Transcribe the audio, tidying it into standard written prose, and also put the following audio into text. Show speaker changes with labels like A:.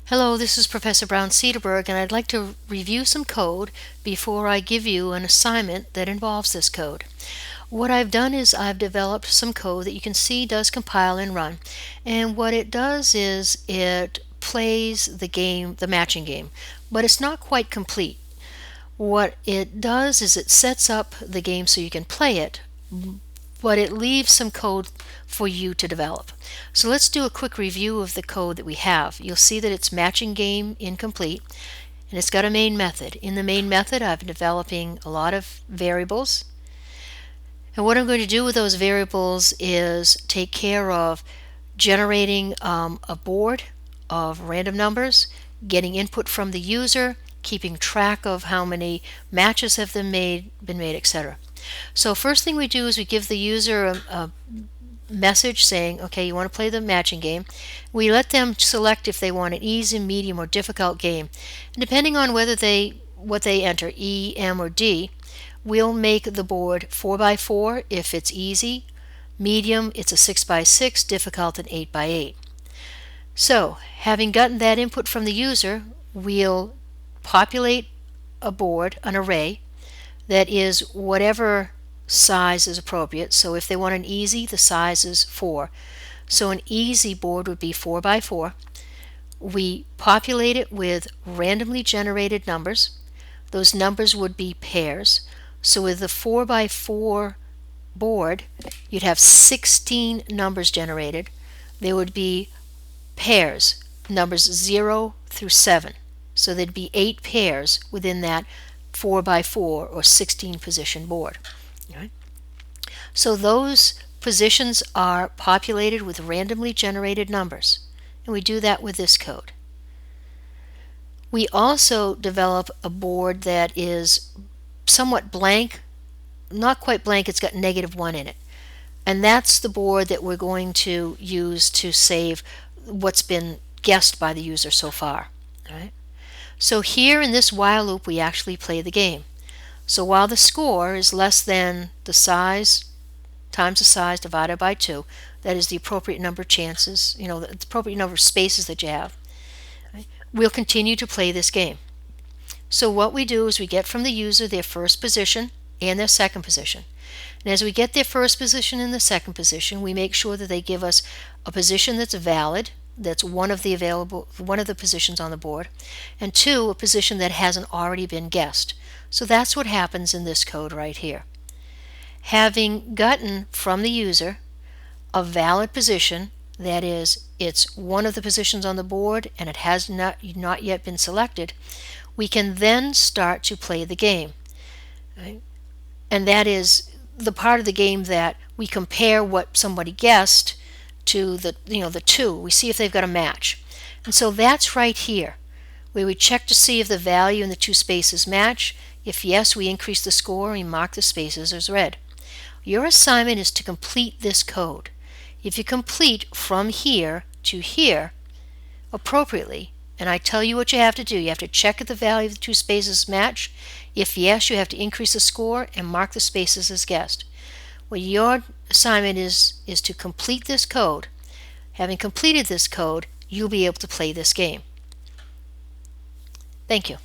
A: Hello, this is Professor Brown Cedarberg, and I'd like to review some code before I give you an assignment that involves this code. What I've done is I've developed some code that you can see does compile and run. And what it does is it plays the game, the matching game, but it's not quite complete. What it does is it sets up the game so you can play it, but it leaves some code for you to develop. So let's do a quick review of the code that we have. You'll see that it's matching game incomplete, and it's got a main method. In the main method, I've been developing a lot of variables. And what I'm going to do with those variables is take care of generating a board of random numbers, getting input from the user, keeping track of how many matches have been made, etc. So first thing we do is we give the user a message saying, okay, you want to play the matching game. We let them select if they want an easy, medium, or difficult game. And depending on what they enter, E, M, or D, we'll make the board 4x4 if it's easy, medium, it's a 6x6, difficult, an 8x8. So, having gotten that input from the user, we'll populate a board, an array, that is whatever size is appropriate. So if they want an easy, the size is 4. So an easy board would be 4x4. We populate it with randomly generated numbers. Those numbers would be pairs. So with the 4x4 board, you'd have 16 numbers generated. There would be pairs, numbers 0 through 7. So there'd be 8 pairs within that 4x4 or 16 position board. Right? So those positions are populated with randomly generated numbers, and we do that with this code. We also develop a board that is somewhat blank, not quite blank, it's got -1 in it. And that's the board that we're going to use to save what's been guessed by the user so far. Right? So here in this while loop, we actually play the game. So while the score is less than the size times the size divided by 2, that is the appropriate number of chances, the appropriate number of spaces that you have, right? We'll continue to play this game. So what we do is we get from the user their first position and their second position. And as we get their first position and the second position, we make sure that they give us a position that's valid, that's one of the positions on the board, and 2, a position that hasn't already been guessed. So that's what happens in this code right here. Having gotten from the user a valid position, that is, it's one of the positions on the board and it has not yet been selected, we can then start to play the game. Right? And that is the part of the game that we compare what somebody guessed to the 2. We see if they've got a match. And so that's right here, where we check to see if the value in the 2 spaces match. If yes, we increase the score and we mark the spaces as red. Your assignment is to complete this code. If you complete from here to here appropriately, and I tell you what you have to do, you have to check if the value of the 2 spaces match. If yes, you have to increase the score and mark the spaces as guessed. Well, your assignment is to complete this code. Having completed this code, you'll be able to play this game. Thank you.